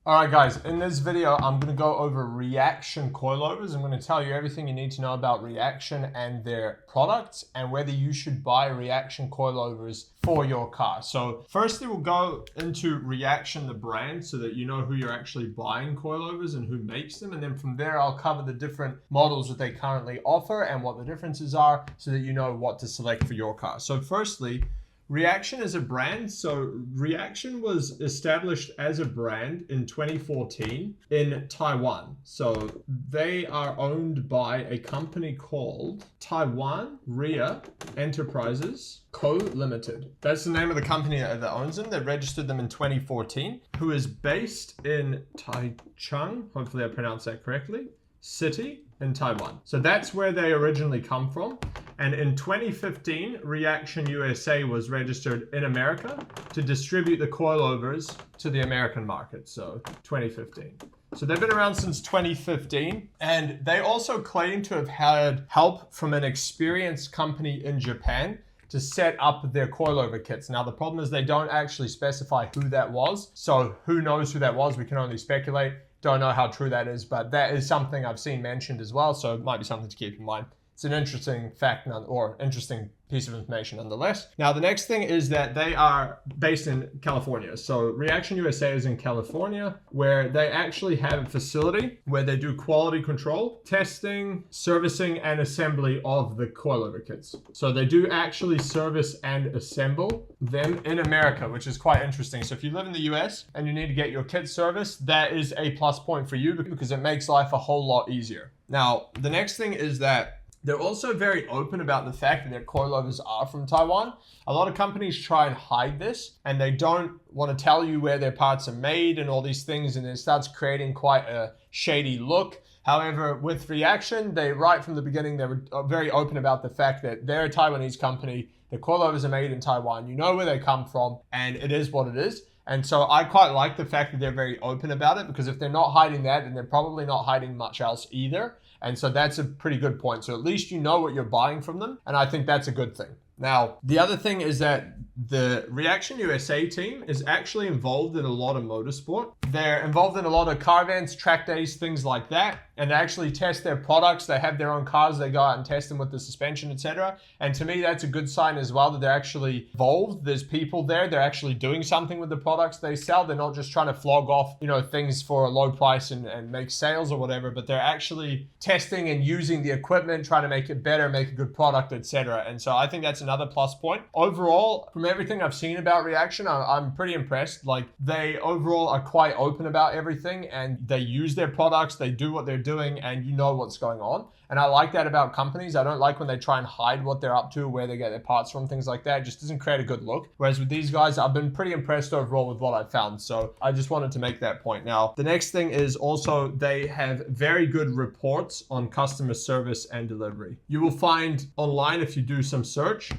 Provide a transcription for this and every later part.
All right, guys, in this video, I'm going to go over Riaction Coilovers. I'm going to tell you everything you need to know about Riaction and their products and whether you should buy Riaction Coilovers for your car. So firstly, we'll go into Riaction, the brand, so that you know who you're actually buying coilovers and who makes them. And then from there, I'll cover the different models that they currently offer and what the differences are so that you know what to select for your car. So firstly, Riaction is a brand. So Riaction was established as a brand in 2014 in Taiwan. So they are owned by a company called Taiwan Ria Enterprises Co. Limited. That's the name of the company that owns them. They registered them in 2014, who is based in Taichung, hopefully I pronounced that correctly, city in Taiwan. So that's where they originally come from. And in 2015, Riaction USA was registered in America to distribute the coilovers to the American market. So 2015. So they've been around since 2015, and they also claim to have had help from an experienced company in Japan to set up their coilover kits. Now, the problem is they don't actually specify who that was. So who knows who that was? We can only speculate. Don't know how true that is, but that is something I've seen mentioned as well. So it might be something to keep in mind. It's an interesting fact or interesting piece of information nonetheless. Now, the next thing is that they are based in California. So Riaction USA is in California, where they actually have a facility where they do quality control, testing, servicing, and assembly of the coilover kits. So they do actually service and assemble them in America, which is quite interesting. So if you live in the US and you need to get your kit serviced, that is a plus point for you because it makes life a whole lot easier. Now, the next thing is that they're also very open about the fact that their coilovers are from Taiwan. A lot of companies try and hide this, and they don't want to tell you where their parts are made and all these things, and it starts creating quite a shady look. However, with Riaction, they right from the beginning, they were very open about the fact that they're a Taiwanese company. The coilovers are made in Taiwan. You know where they come from, and it is what it is. And so I quite like the fact that they're very open about it, because if they're not hiding that, then they're probably not hiding much else either. And so that's a pretty good point. So at least you know what you're buying from them. And I think that's a good thing. Now, the other thing is that the Riaction USA team is actually involved in a lot of motorsport. They're involved in a lot of car events, track days, things like that. And they actually test their products. They have their own cars. They go out and test them with the suspension, etc. And to me, that's a good sign as well that they're actually involved. There's people there. They're actually doing something with the products they sell. They're not just trying to flog off, things for a low price and make sales or whatever, but they're actually testing and using the equipment, trying to make it better, make a good product, etc. And so I think that's another plus point. Overall, from everything I've seen about Riaction, I'm pretty impressed. Like, they overall are quite open about everything, and they use their products, they do what they're doing, and you know what's going on. And I like that about companies. I don't like when they try and hide what they're up to, where they get their parts from, things like that. It just doesn't create a good look. Whereas with these guys, I've been pretty impressed overall with what I've found. So I just wanted to make that point. Now, the next thing is also they have very good reports on customer service and delivery. You will find online, if you do some search,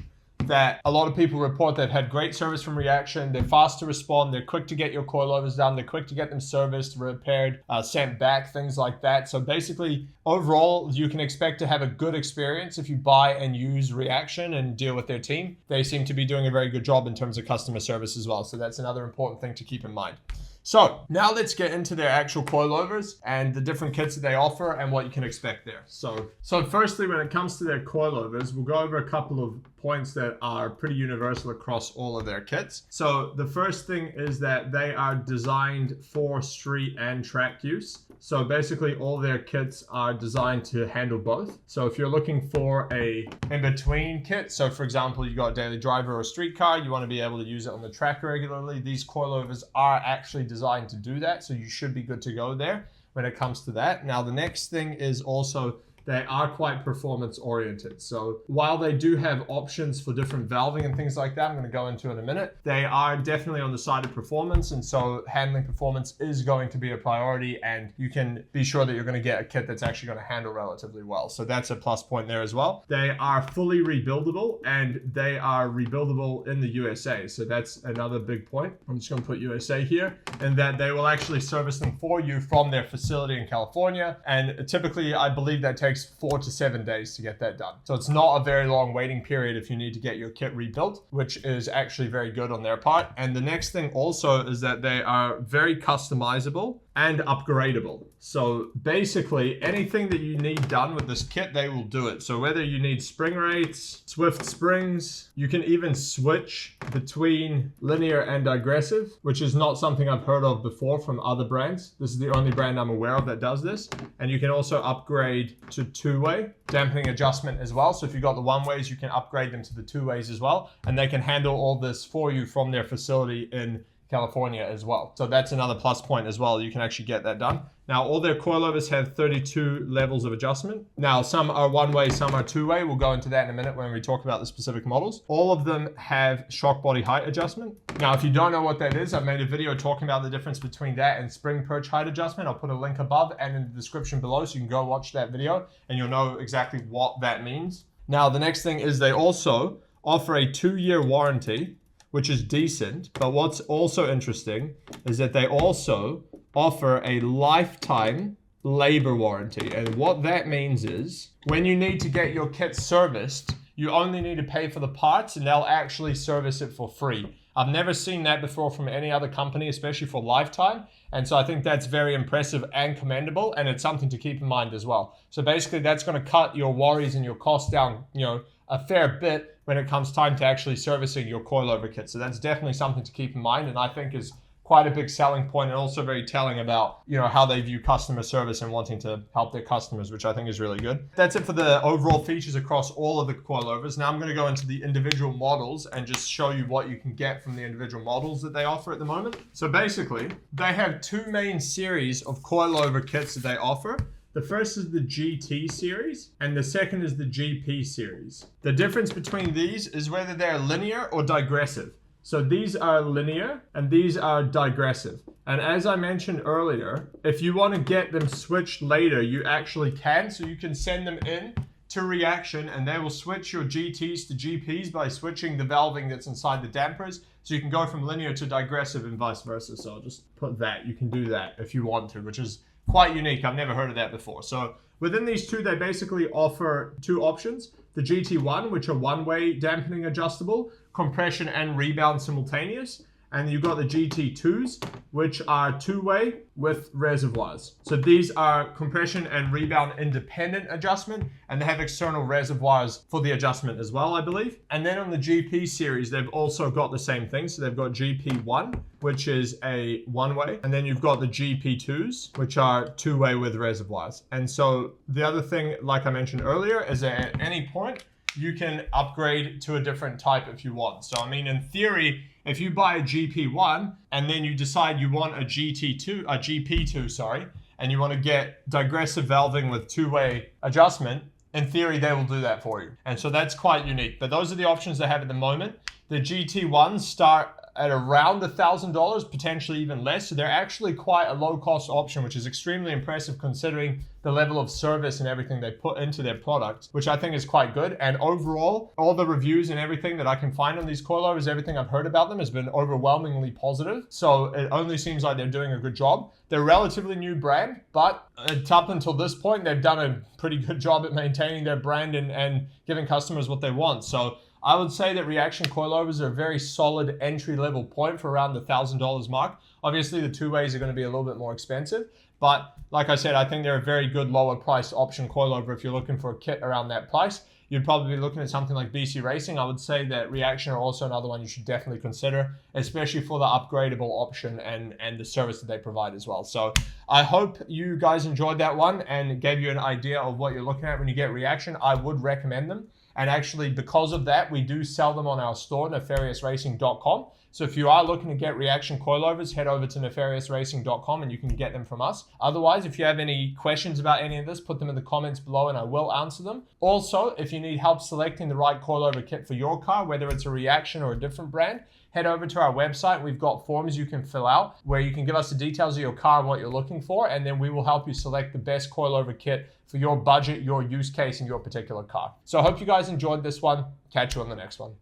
that a lot of people report they've had great service from Riaction. They're fast to respond. They're quick to get your coilovers done. They're quick to get them serviced, repaired, sent back, things like that. So basically, overall, you can expect to have a good experience if you buy and use Riaction and deal with their team. They seem to be doing a very good job in terms of customer service as well. So that's another important thing to keep in mind. So now let's get into their actual coilovers and the different kits that they offer and what you can expect there. So firstly, when it comes to their coilovers, we'll go over a couple of points that are pretty universal across all of their kits. So the first thing is that they are designed for street and track use. So basically all their kits are designed to handle both. So if you're looking for a in-between kit, so for example, you got a daily driver or a street car, you want to be able to use it on the track regularly, these coilovers are actually designed to do that. So you should be good to go there when it comes to that. Now, the next thing is also they are quite performance oriented. So while they do have options for different valving and things like that, I'm going to go into in a minute, they are definitely on the side of performance. And so handling performance is going to be a priority, and you can be sure that you're going to get a kit that's actually going to handle relatively well. So that's a plus point there as well. They are fully rebuildable, and they are rebuildable in the USA. So that's another big point. I'm just going to put USA here, and that they will actually service them for you from their facility in California. And typically, I believe that takes takes 4 to 7 days to get that done. So it's not a very long waiting period if you need to get your kit rebuilt, which is actually very good on their part. And the next thing also is that they are very customizable and upgradable. So basically anything that you need done with this kit, they will do it. So whether you need spring rates, swift springs, you can even switch between linear and digressive, which is not something I've heard of before from other brands. This is the only brand I'm aware of that does this. And you can also upgrade to two-way dampening adjustment as well. So if you've got the one-ways, you can upgrade them to the two-ways as well. And they can handle all this for you from their facility in California as well. So that's another plus point as well. You can actually get that done. Now, all their coilovers have 32 levels of adjustment. Now, some are one-way, some are two-way. We'll go into that in a minute when we talk about the specific models. All of them have shock body height adjustment. Now, if you don't know what that is, I've made a video talking about the difference between that and spring perch height adjustment. I'll put a link above and in the description below, so you can go watch that video and you'll know exactly what that means. Now, the next thing is they also offer a 2-year warranty, which is decent. But what's also interesting is that they also offer a lifetime labor warranty. And what that means is when you need to get your kit serviced, you only need to pay for the parts and they'll actually service it for free. I've never seen that before from any other company, especially for lifetime. And so I think that's very impressive and commendable, and it's something to keep in mind as well. So basically that's going to cut your worries and your costs down, a fair bit when it comes time to actually servicing your coilover kit. So that's definitely something to keep in mind, and I think is quite a big selling point and also very telling about, how they view customer service and wanting to help their customers, which I think is really good. That's it for the overall features across all of the coilovers. Now I'm going to go into the individual models and just show you what you can get from the individual models that they offer at the moment. So basically, they have 2 main series of coilover kits that they offer. The first is the GT series, and the second is the GP series. The difference between these is whether they're linear or digressive. So these are linear and these are digressive. And as I mentioned earlier, if you want to get them switched later, you actually can. So you can send them in to Riaction and they will switch your GTs to GPs by switching the valving that's inside the dampers. So you can go from linear to digressive and vice versa. So I'll just put that. You can do that if you want to, which is quite unique. I've never heard of that before. So within these two, they basically offer 2 options. The GT1, which are one-way dampening adjustable, compression and rebound simultaneous. And you've got the GT2s, which are 2-way with reservoirs. So these are compression and rebound independent adjustment, and they have external reservoirs for the adjustment as well, I believe. And then on the GP series, they've also got the same thing. So they've got GP1, which is a one-way, and then you've got the GP2s, which are 2-way with reservoirs. And so the other thing, like I mentioned earlier, is that at any point, you can upgrade to a different type if you want. So I mean, in theory, if you buy a GP1 and then you decide you want a GP2, and you want to get digressive valving with 2-way adjustment, in theory, they will do that for you. And so that's quite unique. But those are the options they have at the moment. The GT1s start at around $1,000, potentially even less. So they're actually quite a low-cost option, which is extremely impressive considering the level of service and everything they put into their product, which I think is quite good. And overall, all the reviews and everything that I can find on these coilovers, everything I've heard about them has been overwhelmingly positive. So it only seems like they're doing a good job. They're a relatively new brand, but up until this point, they've done a pretty good job at maintaining their brand and giving customers what they want. So I would say that Riaction Coilovers are a very solid entry-level point for around the $1,000 mark. Obviously, the 2-ways are going to be a little bit more expensive, but like I said, I think they're a very good lower-priced option coilover if you're looking for a kit around that price. You'd probably be looking at something like BC Racing. I would say that Riaction are also another one you should definitely consider, especially for the upgradable option and the service that they provide as well. So I hope you guys enjoyed that one and gave you an idea of what you're looking at when you get Riaction. I would recommend them. And actually, because of that, we do sell them on our store, nefariousracing.com. So if you are looking to get Riaction coilovers, head over to nefariousracing.com and you can get them from us. Otherwise, if you have any questions about any of this, put them in the comments below and I will answer them. Also, if you need help selecting the right coilover kit for your car, whether it's a Riaction or a different brand, head over to our website. We've got forms you can fill out where you can give us the details of your car and what you're looking for, and then we will help you select the best coilover kit for your budget, your use case, and your particular car. So I hope you guys enjoyed this one. Catch you on the next one.